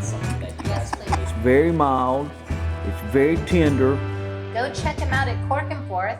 something that you guys can It's very mild. It's very tender. Go check him out at Cork and Fork.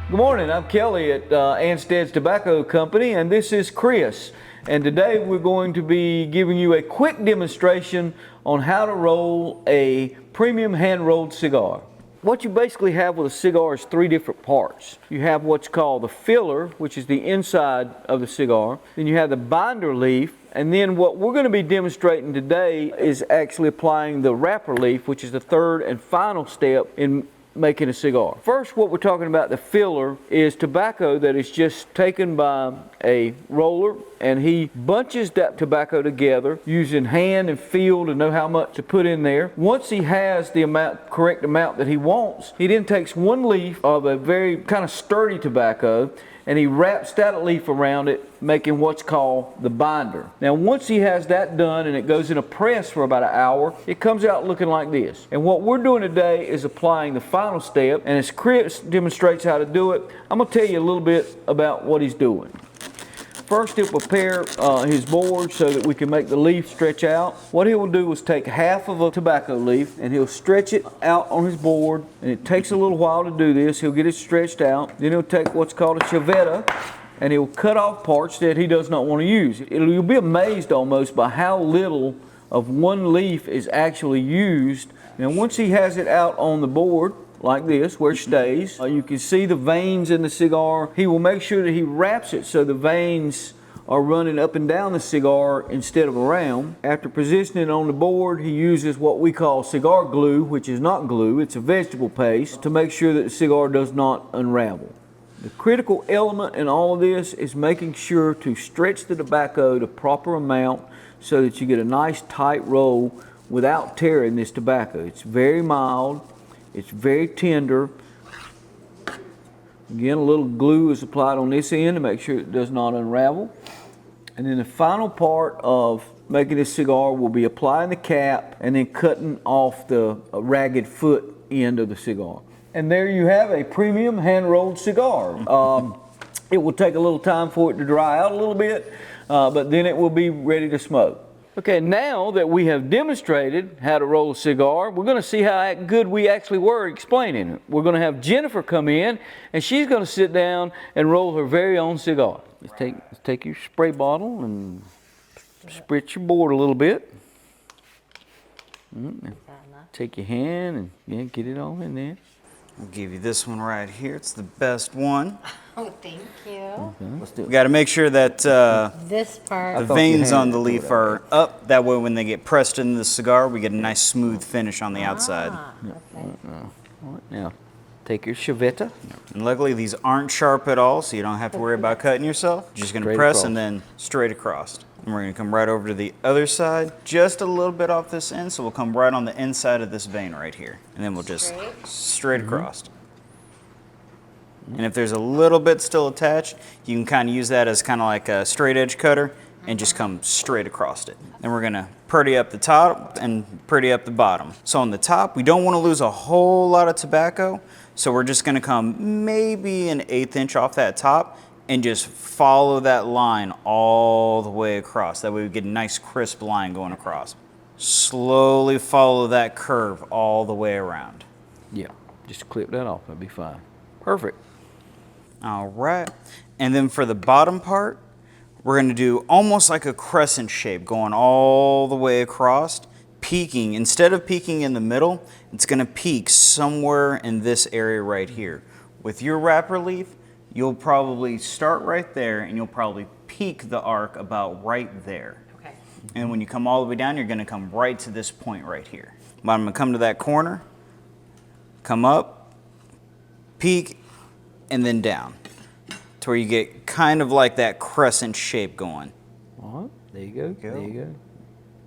Good morning, I'm Kelly at Anstead's Tobacco Company, and this is Chris. And today we're going to be giving you a quick demonstration on how to roll a premium hand-rolled cigar. What you basically have with a cigar is three different parts. You have what's called the filler, which is the inside of the cigar. Then you have the binder leaf, and then what we're going to be demonstrating today is actually applying the wrapper leaf, which is the third and final step in making a cigar. First, what we're talking about, the filler, is tobacco that is just taken by a roller, and he bunches that tobacco together using hand and feel to know how much to put in there. Once he has the correct amount that he wants, he then takes one leaf of a very kind of sturdy tobacco and he wraps that leaf around it, making what's called the binder. Now once he has that done and it goes in a press for about an hour, it comes out looking like this. And what we're doing today is applying the final step, and as Chris demonstrates how to do it, I'm going to tell you a little bit about what he's doing. First, he'll prepare his board so that we can make the leaf stretch out. What he will do is take half of a tobacco leaf and he'll stretch it out on his board, and it takes a little while to do this. He'll get it stretched out. Then he'll take what's called a chavetta and he'll cut off parts that he does not want to use. You'll be amazed almost by how little of one leaf is actually used. Now once he has it out on the board, like this, where it stays. You can see the veins in the cigar. He will make sure that he wraps it so the veins are running up and down the cigar instead of around. After positioning it on the board, he uses what we call cigar glue, which is not glue, it's a vegetable paste, to make sure that the cigar does not unravel. The critical element in all of this is making sure to stretch the tobacco the proper amount so that you get a nice tight roll without tearing this tobacco. It's very mild. It's very tender. Again, a little glue is applied on this end to make sure it does not unravel. And then the final part of making this cigar will be applying the cap and then cutting off the ragged foot end of the cigar. And there you have a premium hand-rolled cigar. It will take a little time for it to dry out a little bit, but then it will be ready to smoke. Okay, now that we have demonstrated how to roll a cigar, we're going to see how good we actually were explaining it. We're going to have Jennifer come in, and she's going to sit down and roll her very own cigar. Let's take your spray bottle and spritz your board a little bit. Take your hand and get it all in there. I'll give you this one right here. It's the best one. Oh, thank you. Okay, let's do it. We got to make sure that This part. the veins on the leaf are up. That way when they get pressed into the cigar, we get a nice smooth finish on the outside. Okay. All right, now, take your chavetta. And luckily these aren't sharp at all, so you don't have to worry about cutting yourself. You're just going to Straight press across. and then straight across. And we're going to come right over to the other side, just a little bit off this end, so we'll come right on the inside of this vein right here. And then we'll just straight across. And if there's a little bit still attached, you can kind of use that as kind of like a straight edge cutter and just come straight across it. Then we're going to pretty up the top and pretty up the bottom. So on the top, we don't want to lose a whole lot of tobacco, so we're just going to come maybe an 1/8 inch off that top and just follow that line all the way across. That way we get a nice crisp line going across. Slowly follow that curve all the way around. Yeah, just clip that off, that'll be fine. Perfect. All right, and then for the bottom part, we're gonna do almost like a crescent shape going all the way across, peaking. Instead of peaking in the middle, it's gonna peak somewhere in this area right here. With your wrapper leaf, you'll probably start right there and you'll probably peak the arc about right there. Okay. And when you come all the way down, you're gonna come right to this point right here. But I'm gonna come to that corner, come up, peak, and then down to where you get kind of like that crescent shape going. All right, there you go. There you go.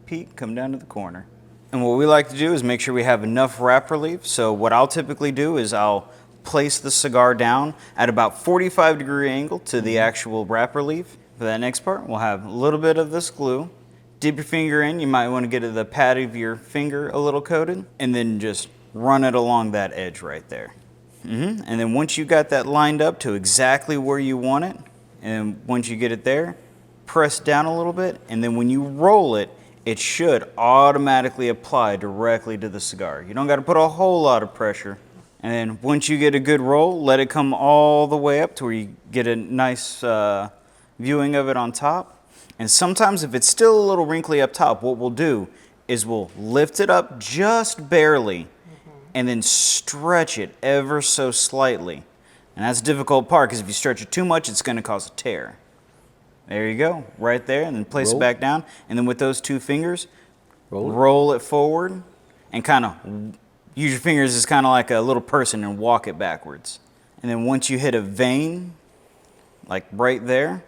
Peak, come down to the corner. And what we like to do is make sure we have enough wrapper leaf. So what I'll typically do is I'll place the cigar down at about 45-degree angle to the actual wrapper leaf. For that next part, we'll have a little bit of this glue. Dip your finger in. You might want to get the pad of your finger a little coated, and then just run it along that edge right there. And then once you got that lined up to exactly where you want it, and once you get it there, press down a little bit, and then when you roll it, it should automatically apply directly to the cigar. You don't got to put a whole lot of pressure. And then once you get a good roll, let it come all the way up to where you get a nice viewing of it on top. And sometimes if it's still a little wrinkly up top, what we'll do is we'll lift it up just barely and then stretch it ever so slightly. And that's the difficult part, because if you stretch it too much, it's going to cause a tear. There you go, right there, and then place it back down. And then with those 2 fingers, roll it forward and kind of use your fingers as kind of like a little person and walk it backwards. And then once you hit a vein, like right there,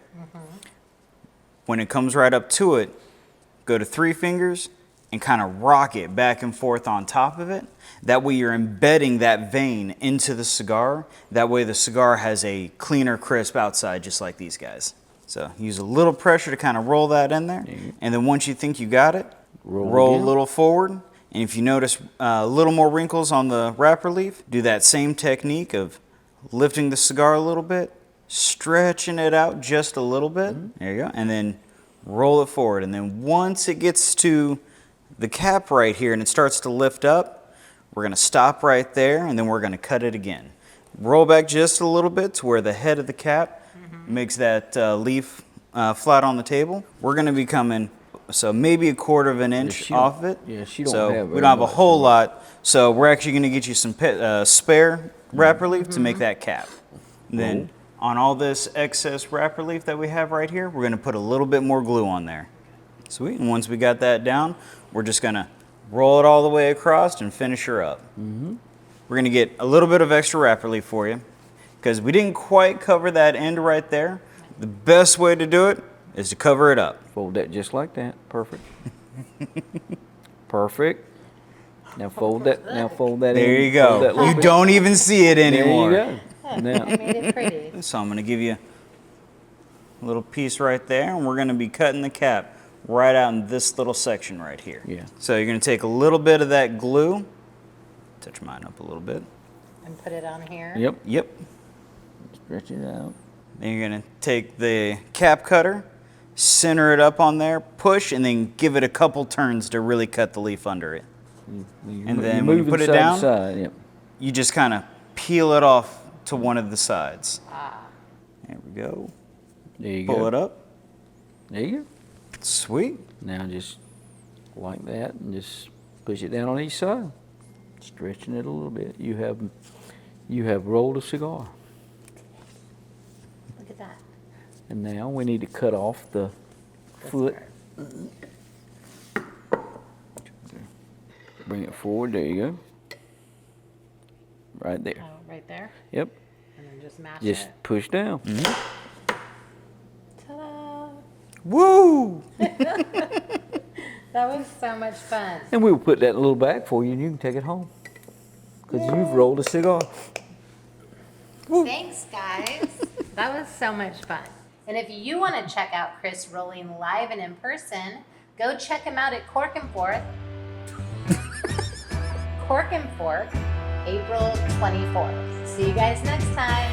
when it comes right up to it, go to 3 fingers and kind of rock it back and forth on top of it. That way you're embedding that vein into the cigar. That way the cigar has a cleaner, crisp outside, just like these guys. So use a little pressure to kind of roll that in there. And then once you think you got it, roll a little forward. And if you notice a little more wrinkles on the wrapper leaf, do that same technique of lifting the cigar a little bit, stretching it out just a little bit. There you go. And then roll it forward. And then once it gets to the cap right here and it starts to lift up, we're going to stop right there, and then we're going to cut it again. Roll back just a little bit to where the head of the cap makes that leaf flat on the table. We're going to be coming, so maybe 1/4 of an inch off it. Yeah, she don't so have we don't have a whole lot. So we're actually going to get you some spare wrapper leaf to make that cap. And then on all this excess wrapper leaf that we have right here, we're going to put a little bit more glue on there. Sweet. And once we got that down, we're just going to roll it all the way across and finish her up. We're going to get a little bit of extra wrapper leaf for you, because we didn't quite cover that end right there. The best way to do it is to cover it up. Fold that just like that. Perfect. Perfect. Now fold that. Now fold that in. There you go. You don't even see it anymore. There you go. Now, I made it pretty. So I'm going to give you a little piece right there, and we're going to be cutting the cap right out in this little section right here. Yeah. So you're going to take a little bit of that glue, touch mine up a little bit. And put it on here. Yep. Yep. Stretch it out. Then you're going to take the cap cutter, center it up on there, push, and then give it a couple turns to really cut the leaf under it. And then when you put it down, yep. you just kind of peel it off to one of the sides. There we go. There you go. Pull it up. There you go. Sweet. Now just like that, and just push it down on each side, stretching it a little bit. You have rolled a cigar. Look at that. And now we need to cut off the foot. Bring it forward. There you go. Right there. Oh, right there. Yep. And then just mash Just it. push down. Ta-da! Woo! That was so much fun. And we'll put that in a little bag for you, and you can take it home. Because you've rolled a cigar. Thanks, guys. That was so much fun. And if you want to check out Chris rolling live and in person, go check him out at Cork and Fork. Cork and Fork, April 24th. See you guys next time.